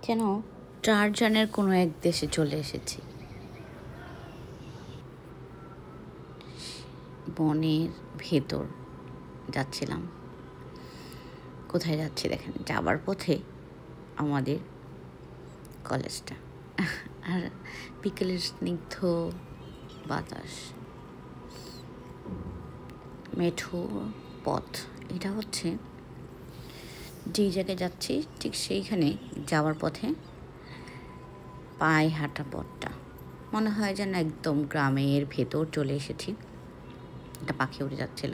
যেন টারজানের কোনো এক দেশে চলে এসেছি। বনের ভেতর যাচ্ছিলাম। কোথায় যাচ্ছি দেখেন, যাবার পথে আমাদের কলেজটা, আর বিকেলের স্নিগ্ধ বাতাস, মেঠো পথ। এটা হচ্ছে যেই জায়গায় যাচ্ছি ঠিক সেইখানে যাওয়ার পথে পায়ে হাঁটা পথটা মনে হয় যেন একদম গ্রামের ভেতর চলে এসেছি। একটা পাখি উড়ে যাচ্ছিল,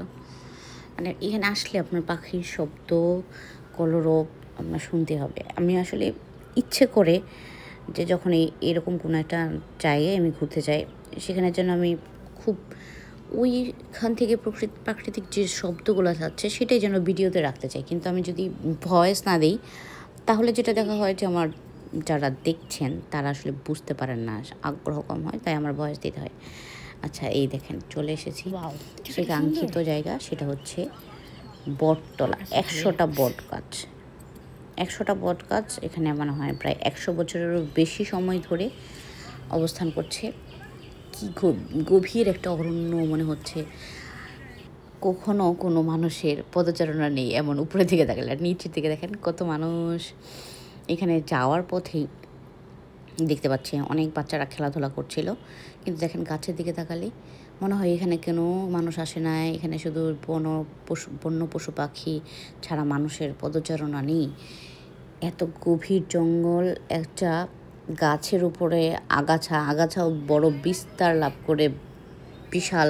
মানে এখানে আসলে আপনার পাখির শব্দ কলরব আপনার শুনতে হবে। আমি আসলে ইচ্ছে করে যে যখন এরকম কোনো একটা জায়গায় আমি ঘুরতে যাই, সেখানে যেন আমি খুব ওইখান থেকে প্রাকৃতিক যে শব্দগুলো থাকছে সেটাই যেন ভিডিওতে রাখতে চাই। কিন্তু আমি যদি ভয়েস না দিই তাহলে যেটা দেখা হয় যে আমার যারা দেখছেন তারা আসলে বুঝতে পারেন না, আগ্রহ কম হয়, তাই আমার ভয়েস দিতে হয়। আচ্ছা, এই দেখেন চলে এসেছি সেই কাঙ্ক্ষিত জায়গা। সেটা হচ্ছে বটতলা। 100টা বট গাছ, 100টা বট গাছ এখানে মনে হয় প্রায় 100 বছরেরও বেশি সময় ধরে অবস্থান করছে। কি গভীর একটা অরণ্য মনে হচ্ছে। কখনো কোনো মানুষের পদচারণা নেই এমন উপরের দিকে তাকালে, আর নিচের দিকে দেখেন কত মানুষ। এখানে যাওয়ার পথেই দেখতে পাচ্ছি অনেক বাচ্চারা খেলাধুলা করছিল, কিন্তু দেখেন গাছের দিকে তাকালে মনে হয় এখানে কেন মানুষ আসে না। এখানে শুধু বন্য পশু পাখি ছাড়া মানুষের পদচারণা নেই। এত গভীর জঙ্গল, একটা গাছের উপরে আগাছাও বড় বিস্তার লাভ করে বিশাল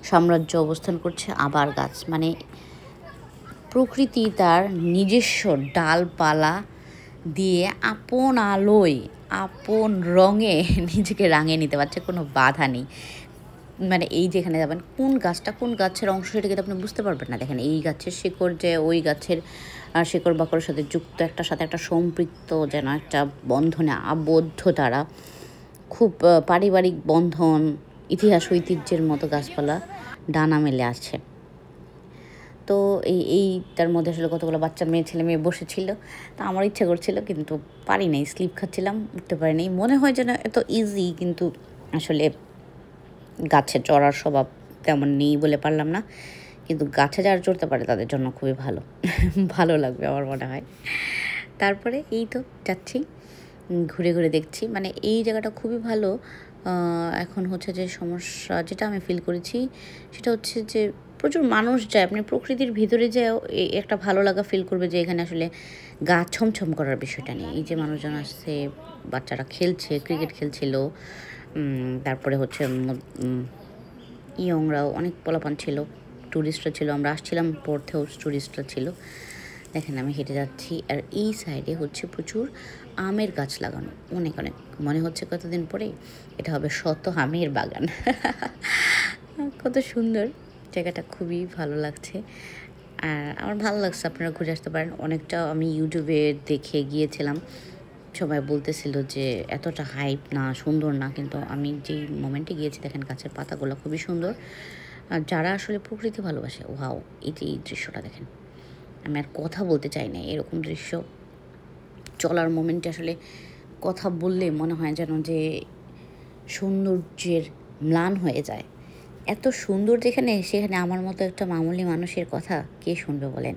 সাম্রাজ্য অবস্থান করছে। আবার গাছ, মানে প্রকৃতি তার নিজস্ব ডালপালা দিয়ে আপন আলোয় আপন রঙে নিজেকে রাঙিয়ে নিতে পারছে, কোনো বাধা নেই। মানে এই যেখানে যাবেন কোন গাছটা কোন গাছের অংশ সেটা কিন্তু আপনি বুঝতে পারবেন না। দেখেন এই গাছের শিকড় যে ওই গাছের শিকড় বাকড়ের সাথে যুক্ত, একটা সাথে একটা সম্পৃক্ত, যেন একটা বন্ধনে আবদ্ধ তারা। খুব পারিবারিক বন্ধন, ইতিহাস ঐতিহ্যের মতো গাছপালা ডানা মেলে আছে। তো এইটার মধ্যে আসলে কতগুলো বাচ্চা ছেলে মেয়ে বসেছিল। তা আমার ইচ্ছা করছিল কিন্তু পারি নাই, স্লিপ খাচ্ছিলাম, উঠতে পারি নাই। মনে হয় যেন এত ইজি, কিন্তু আসলে গাছে চড়ার স্বভাব তেমন নেই বলে পারলাম না। কিন্তু গাছে যারা চড়তে পারে তাদের জন্য খুবই ভালো ভালো লাগবে আমার মনে হয়। তারপরে এই তো যাচ্ছি, ঘুরে ঘুরে দেখছি, মানে এই জায়গাটা খুবই ভালো। এখন হচ্ছে যে সমস্যা যেটা আমি ফিল করেছি সেটা হচ্ছে যে প্রচুর মানুষ যায়। আপনি প্রকৃতির ভিতরে যেও একটা ভালো লাগা ফিল করবে যে এখানে আসলে গা ছমছম করার বিষয়টা নেই। এই যে মানুষজন আসছে, বাচ্চারা খেলছে, ক্রিকেট খেলছিল, তারপরে হচ্ছে ইয়ংরাও অনেক পোলাপান ছিল, ট্যুরিস্টরা ছিল, আমরা আসছিলাম পড়তেও ট্যুরিস্টরা ছিল। দেখেন আমি হেঁটে যাচ্ছি, আর এই সাইডে হচ্ছে প্রচুর আমের গাছ লাগানো, অনেক অনেক। মনে হচ্ছে কতদিন পরে এটা হবে শত আমের বাগান কত সুন্দর জায়গাটা, খুবই ভালো লাগছে। আর আমার ভালো লাগছে, আপনারা ঘুরে আসতে পারেন। অনেকটা আমি ইউটিউবে দেখে গিয়েছিলাম, সবাই বলতেছিল যে এতটা হাইপ না, সুন্দর না, কিন্তু আমি যেই মোমেন্টে গিয়েছি দেখেন গাছের পাতাগুলো খুবই সুন্দর। আর যারা আসলে প্রকৃতি ভালোবাসে, ওয়াও, এই দৃশ্যটা দেখেন। আমি আর কথা বলতে চাই না, এরকম দৃশ্য চলার মোমেন্টে আসলে কথা বললে মনে হয় যেন যে সৌন্দর্যের ম্লান হয়ে যায়। এত সুন্দর যেখানে, সেখানে আমার মতো একটা মামুলি মানুষের কথা কে শুনবে বলেন।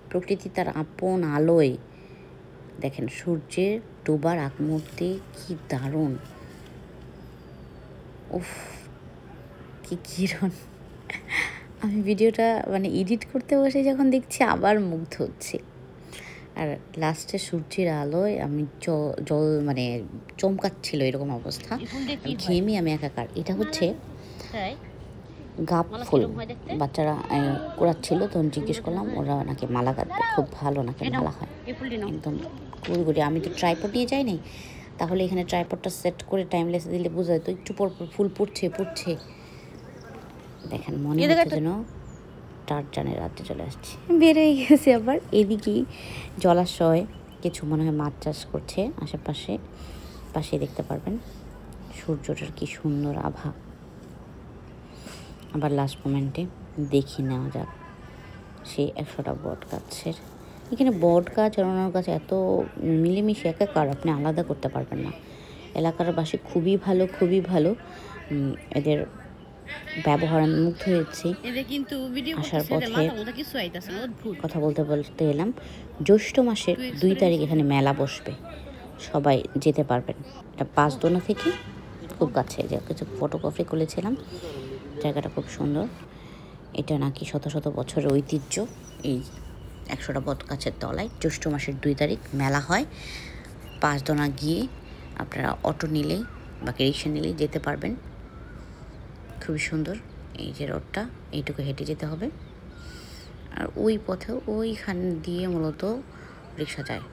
প্রকৃতি তার আপন আলোয় দেখেন সূর্যের ডোবার আগ মুহূর্তে কি দারুণ, উফ কি কিরণ। আমি ভিডিওটা মানে এডিট করতে বসে যখন দেখছি আবার মুগ্ধ হচ্ছে। আর লাস্টে সূর্যের আলোয় আমি জল মানে চমকাচ্ছিল, এরকম অবস্থা, ঘেমে আমি একাকার। এটা হচ্ছে গাপ ফুল, বাচ্চারা কুড়াচ্ছিল, তখন জিজ্ঞেস করলাম, ওরা নাকি মালা গাঁথবে, খুব ভালো নাকি মালা হয় একদম গুড়ি। আমি তো ট্রাইপড নিয়ে যাইনি, তাহলে এখানে ট্রাইপডটা সেট করে টাইমলেস দিলে বোঝা যেত একটু পর ফুল পড়ছে। দেখেন মনে হচ্ছে যেন টারজানের রাজ্যে চলে আসছি। বেরোয় গেছে আবার এদিকেই জলাশয়, কিছু মনে হয় মাছ চাষ করছে আশেপাশে, পাশে দেখতে পারবেন সূর্যটার কি সুন্দর আভা। আবার লাস্ট মোমেন্টে দেখি নেওয়া যাক সেই 100টা বট গাছের এখানে বট গাছ আর অন্য গাছ এত মিলেমিশে একাকার, আপনি আলাদা করতে পারবেন না। এলাকার বাসী খুবই ভালো, খুবই ভালো। এদের ব্যবহার আমি মুগ্ধ হয়েছি। আসার পথে কথা বলতে বলতে এলাম, জ্যৈষ্ঠ মাসের 2 তারিখ এখানে মেলা বসবে, সবাই যেতে পারবেন। এটা পাঁচদোনা থেকে খুব কাছে, যে কিছু ফটোগ্রাফি করেছিলাম, জায়গাটা খুব সুন্দর। এটা নাকি শত শত বছরের ঐতিহ্য। এই 100টা বট গাছের তলায় জ্যৈষ্ঠ মাসের 2 তারিখ মেলা হয়। পাঁচদোনা গিয়ে আপনারা অটো নিলেই বা রিক্সা নিলেই যেতে পারবেন। খুবই সুন্দর। এই যে রোডটা, এইটুকু হেঁটে যেতে হবে। আর ওই পথেও ওইখান দিয়ে মূলত রিক্সা যায়।